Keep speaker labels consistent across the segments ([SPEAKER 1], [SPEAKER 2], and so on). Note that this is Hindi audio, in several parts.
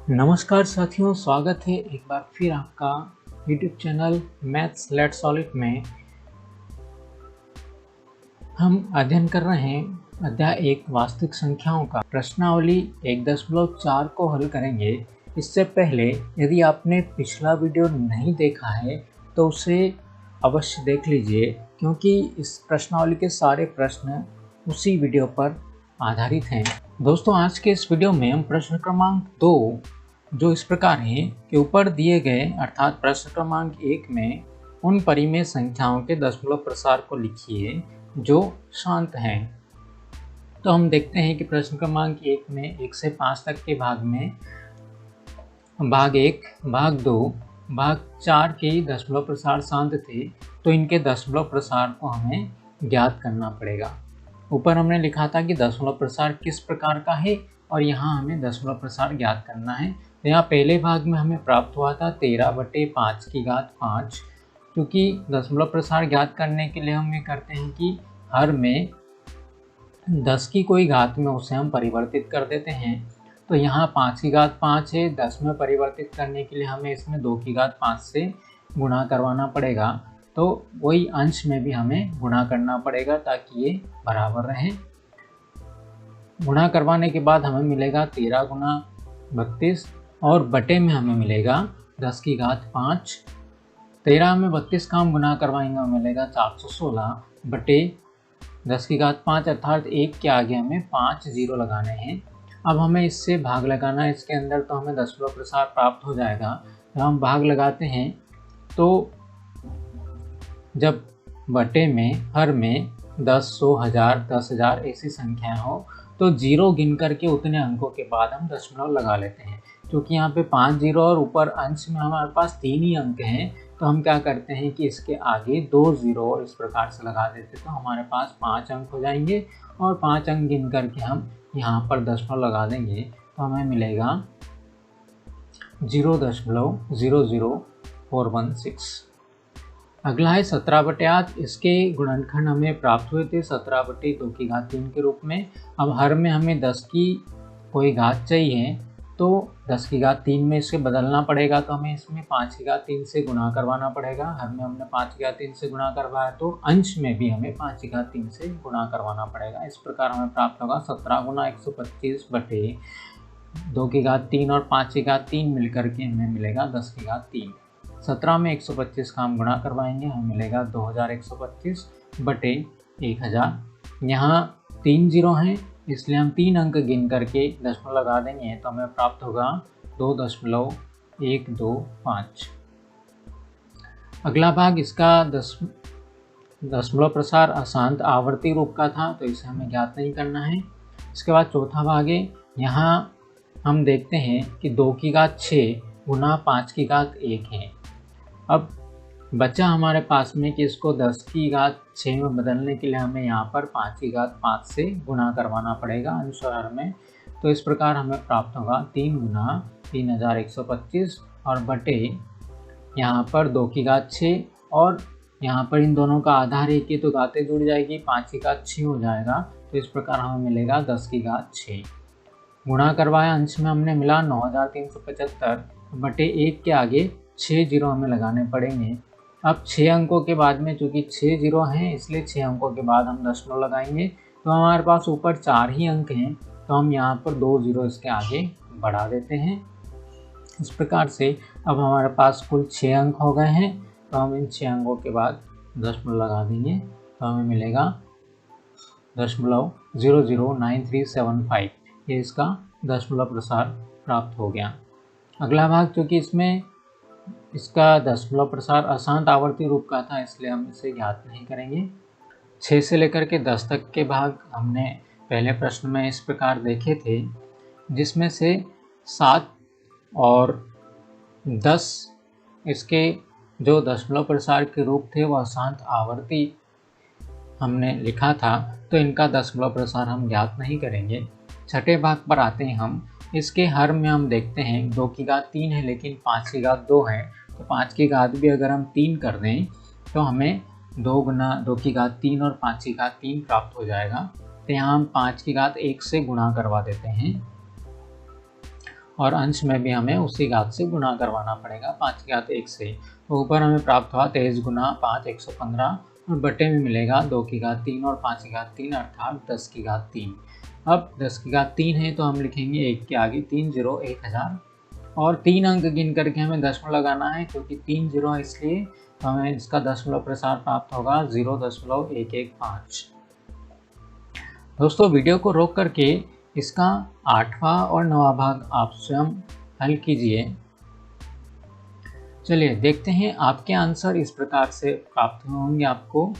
[SPEAKER 1] नमस्कार साथियों, स्वागत है एक बार फिर आपका YouTube channel maths let's solve it में। हम अध्ययन कर रहे हैं अध्याय 1 वास्तविक संख्याओं का प्रश्नावली 1.4 को हल करेंगे। इससे पहले यदि आपने पिछला वीडियो नहीं देखा है तो उसे अवश्य देख लीजिए, क्योंकि इस प्रश्नावली के सारे प्रश्न उसी वीडियो पर आधारित हैं। दोस्तों, आज के इस वीडियो में हम प्रश्न क्रमांक 2 जो इस प्रकार है कि ऊपर दिए गए अर्थात प्रश्न क्रमांक 1 में उन परिमेय संख्याओं के दशमलव प्रसार को लिखिए जो शांत हैं। तो हम देखते हैं कि प्रश्न क्रमांक 1 में 1 से 5 तक के भाग में भाग 1, भाग 2, भाग 4 के दशमलव प्रसार शांत थे, तो इनके दशमलव प्रसार को हमें ज्ञात करना पड़ेगा। ऊपर हमने लिखा था कि दशमलव प्रसार किस प्रकार का है और यहाँ हमें दशमलव प्रसार ज्ञात करना है। तो यहाँ पहले भाग में हमें प्राप्त हुआ था 13/5 क्योंकि दशमलव प्रसार ज्ञात करने के लिए हम ये करते हैं कि हर में 10 की कोई घात में उसे हम परिवर्तित कर देते हैं। तो यहाँ 5 है, 10 में परिवर्तित करने के लिए हमें इसमें 2 से गुणा करवाना पड़ेगा। तो वही अंश में भी हमें गुणा करना पड़ेगा ताकि ये बराबर रहे। गुणा करवाने के बाद हमें मिलेगा 13 गुना 32 और बटे में हमें मिलेगा 10⁵5। 13 में 32 का हम गुणा करवाएंगे, हमें मिलेगा 416 बटे 10⁵5 अर्थात 1 के आगे हमें 5 जीरो लगाने हैं। अब हमें इससे भाग लगाना है इसके अंदर, तो हमें दशमलव प्रसार प्राप्त हो जाएगा। जब हम भाग लगाते हैं तो जब बटे में हर में 10, 100, 1000, 10,000 ऐसी संख्याएं हो तो जीरो गिन करके उतने अंकों के बाद हम दशमलव लगा लेते हैं। क्योंकि यहाँ पे 5 जीरो और ऊपर अंश में हमारे पास 3 ही अंक हैं, तो हम क्या करते हैं कि इसके आगे 2 जीरो और इस प्रकार से लगा देते, तो हमारे पास 5 अंक हो जाएंगे और 5 अंक गिन करके हम यहाँ पर दशमलव लगा देंगे तो हमें मिलेगा 0.00416। अगला है 17/8। इसके गुणनखंड हमें प्राप्त हुए थे 17/2 के रूप में। अब हर में हमें 10 की कोई घात चाहिए, तो 10⁵3 में इसे बदलना पड़ेगा, तो हमें इसमें 5⁵3 से गुणा करवाना पड़ेगा। हर में हमने 5⁵3 से गुणा करवाया तो अंश में भी हमें 5⁵3 से गुणा करवाना पड़ेगा। इस प्रकार हमें प्राप्त होगा 17 गुना 125 बटे 2⁵3 और 5⁵3 मिलकर के हमें मिलेगा 10⁵3। 17 में 125 का हम गुणा करवाएंगे, हमें मिलेगा 2125 बटे 1000। यहाँ 3 जीरो हैं, इसलिए हम 3 अंक गिन करके दशमलव लगा देंगे तो हमें प्राप्त होगा 2.125। अगला भाग इसका दशमलव प्रसार अशांत आवर्ती रूप का था, तो इसे हमें ज्ञात नहीं करना है। इसके बाद चौथा भाग है। यहाँ हम देखते हैं कि 2⁵6 गुना 5⁵1 है। अब बचा हमारे पास में कि इसको 10⁵6 में बदलने के लिए हमें यहाँ पर 5⁵5 से गुणा करवाना पड़ेगा अंश और हर में। तो इस प्रकार हमें प्राप्त होगा 3 गुना 3125 और बटे यहाँ पर 2⁵6 और यहाँ पर इन दोनों का आधार एक ही, तो घातें जुड़ जाएगी, 5⁵6 हो जाएगा। तो इस प्रकार हमें मिलेगा 10⁵6। गुणा करवाया, अंश में हमने मिला 9375 बटे 1 के आगे 6 जीरो हमें लगाने पड़ेंगे। अब 6 अंकों के बाद में चूँकि 6 जीरो हैं, इसलिए 6 अंकों के बाद हम दशमलव लगाएंगे। तो हमारे पास ऊपर 4 ही अंक हैं, तो हम यहाँ पर 2 जीरो इसके आगे बढ़ा देते हैं। इस प्रकार से अब हमारे पास कुल 6 अंक हो गए हैं, तो हम इन 6 अंकों के बाद दशमलव लगा देंगे तो हमें मिलेगा 0.009375। ये इसका दशमलव प्रसार प्राप्त हो गया। अगला भाग, चूँकि इसमें इसका दशमलव प्रसार अशांत आवर्ती रूप का था, इसलिए हम इसे ज्ञात नहीं करेंगे। 6 से लेकर के 10 तक के भाग हमने पहले प्रश्न में इस प्रकार देखे थे, जिसमें से 7 और 10 इसके जो दशमलव प्रसार के रूप थे वह अशांत आवर्ती हमने लिखा था, तो इनका दशमलव प्रसार हम ज्ञात नहीं करेंगे। छठे भाग पर आते हैं हम। इसके हर में हम देखते हैं 2⁵3 है लेकिन 5⁵2 है, तो 5 भी अगर हम 3 कर दें तो हमें 2 गुना 2⁵3 और 5⁵3 प्राप्त हो जाएगा। तो यहाँ हम 5⁵1 से गुणा करवा देते हैं और अंश में भी हमें उसी घात से गुना करवाना पड़ेगा 5 की घात 1 से। तो ऊपर हमें प्राप्त हुआ 23 गुना 5 115 और बटे में मिलेगा 2 की घात 3 और 5 की घात 3 अर्थात 10 की घात 3। अब 10 की घात 3 है तो हम लिखेंगे 1 के आगे 3 0 1000 और 3 अंक गिन करके हमें दशमलव लगाना है क्योंकि 3 0 है इसलिए तो हमें इसका दशमलव प्रसार प्राप्त होगा 0.115। दोस्तों वीडियो को रोक करके इसका 8वां और 9वां भाग आप स्वयं हल कीजिए। चलिए देखते हैं आपके आंसर इस प्रकार से प्राप्त होंगे। आपको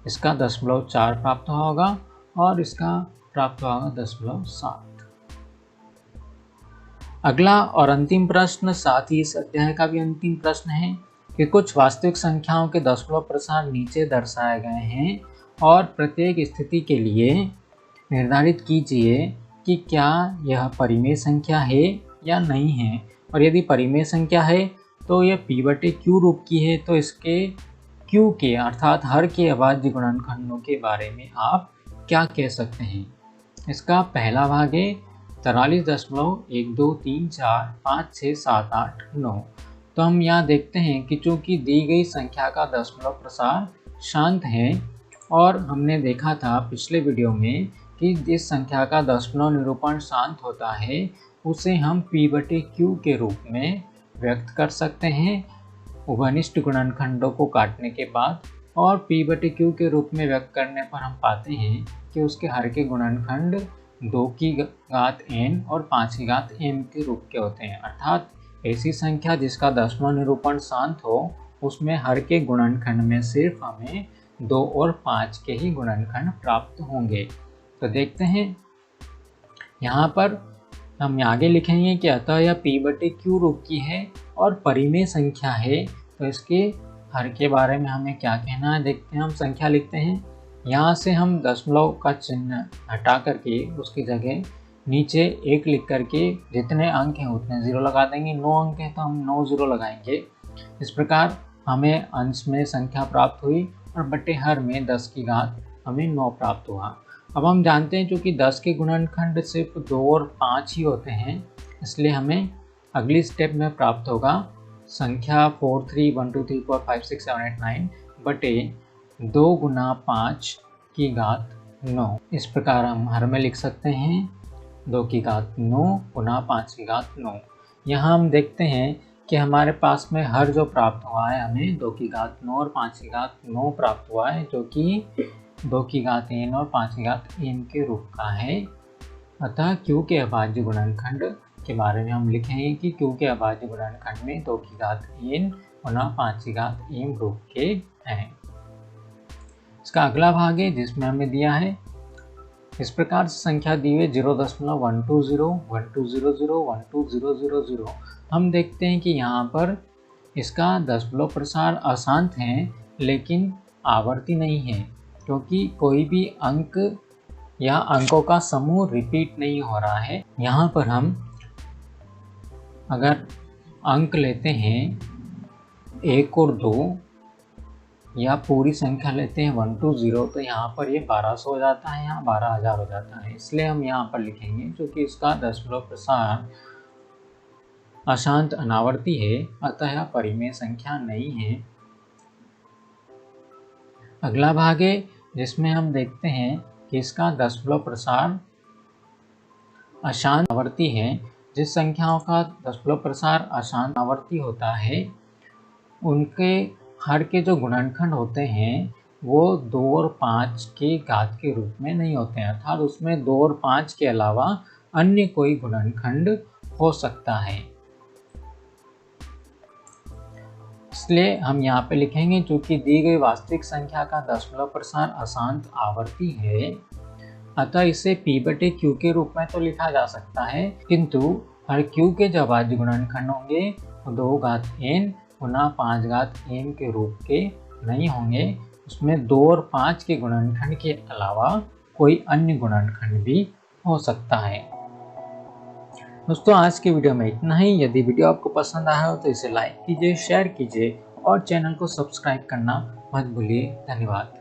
[SPEAKER 1] इसका 0.4 प्राप्त होगा और इसका प्राप्त होगा 0.7। अगला और अंतिम प्रश्न, साथ ही इस अध्याय का भी अंतिम प्रश्न है कि कुछ वास्तविक संख्याओं के दशमलव प्रसार नीचे दर्शाए गए हैं और प्रत्येक स्थिति के लिए निर्धारित कीजिए कि क्या यह परिमेय संख्या है या नहीं है। और यदि परिमेय संख्या है तो यह p/q रूप की है तो इसके q के अर्थात हर के अभाज्य गुणनखंडों के बारे में आप क्या कह सकते हैं। इसका पहला भाग है 43.12345678 तो हम यहाँ देखते हैं कि चूँकि दी गई संख्या का दशमलव प्रसार शांत है और हमने देखा था पिछले वीडियो में कि जिस संख्या का दशमलव निरूपण शांत होता है उसे हम p/q के रूप में व्यक्त कर सकते हैं उभयनिष्ठ गुणनखंडों को काटने के बाद। और p/q के रूप में व्यक्त करने पर हम पाते हैं कि उसके हर के गुणनखंड 2 की घात n और 5 की घात m के रूप के होते हैं। अर्थात ऐसी संख्या जिसका दशमलव निरूपण शांत हो उसमें हर के गुणनखंड में सिर्फ हमें 2 और 5 के ही गुणनखंड प्राप्त होंगे। तो देखते हैं यहाँ पर हम आगे लिखेंगे कि अतः यह p/q रूप की है और परिमेय संख्या है तो इसके हर के बारे में हमें क्या कहना है। देखते हैं, हम संख्या लिखते हैं। यहाँ से हम दशमलव का चिन्ह हटा करके उसकी जगह नीचे 1 लिख करके जितने अंक हैं उतने 0 लगा देंगे। 9 अंक हैं तो हम 9 0 लगाएंगे। इस प्रकार हमें अंश में संख्या प्राप्त हुई और बटे हर में 10 की घात हमें 9 प्राप्त हुआ। अब हम जानते हैं क्योंकि 10 के गुणनखंड सिर्फ 2 और 5 ही होते हैं इसलिए हमें अगली स्टेप में प्राप्त होगा संख्या 4 3 1 2 3 4 5 6 7 8 9 बटे 2 गुना 5 की घात 9। इस प्रकार हम हर में लिख सकते हैं 2 की घात 9 गुना 5 की घात 9। यहाँ हम देखते हैं कि हमारे पास में हर जो प्राप्त हुआ है हमें 2 की घात 9 और 5 की घात 9 प्राप्त हुआ है जो कि 2 की घात n और 5 की घात m के रूप का है। अतः q के अभाज्य गुणनखंड के बारे में हम लिखेंगे कि q के अभाज्य गुणनखंड में 2 की घात n गुना 5 की घात m रूप के हैं। इसका अगला भाग है जिसमें हमें दिया है इस प्रकार से संख्या दी हुई 0.120 1200 12000। हम देखते हैं कि यहाँ पर इसका दशमलव प्रसार अशांत है लेकिन आवर्ती नहीं है क्योंकि कोई भी अंक या अंकों का समूह रिपीट नहीं हो रहा है। यहाँ पर हम अगर अंक लेते हैं 1 और 2 या पूरी संख्या लेते हैं 120 तो यहाँ पर ये 1200 हो जाता है, यहाँ 12000 हो जाता है। इसलिए हम यहाँ पर लिखेंगे क्योंकि इसका दशमलव प्रसार अशांत अनावर्ती है अतः यह परिमेय संख्या नहीं है। अगला भाग है जिसमें हम देखते हैं कि इसका दशमलव प्रसार अशांत आवर्ती है। जिस संख्याओं का दशमलव प्रसार अशांत आवर्ती होता है उनके हर के जो गुणनखंड होते हैं वो 2 और 5 के घात के रूप में नहीं होते हैं। अर्थात उसमें 2 और 5 के अलावा अन्य कोई गुणनखंड हो सकता है। इसलिए हम यहाँ पे लिखेंगे चूंकि दी गई वास्तविक संख्या का दशमलव प्रसार अशांत आवर्ती है अतः इसे p/q के रूप में तो लिखा जा सकता है किंतु हर q के जो अभाज्य गुणनखंड होंगे वो 2 घात n गुना 5 घात m के रूप के नहीं होंगे। उसमें 2 और 5 के गुणनखंड के अलावा कोई अन्य गुणनखंड भी हो सकता है। दोस्तों आज के वीडियो में इतना ही। यदि वीडियो आपको पसंद आया हो तो इसे लाइक कीजिए, शेयर कीजिए और चैनल को सब्सक्राइब करना मत भूलिए। धन्यवाद।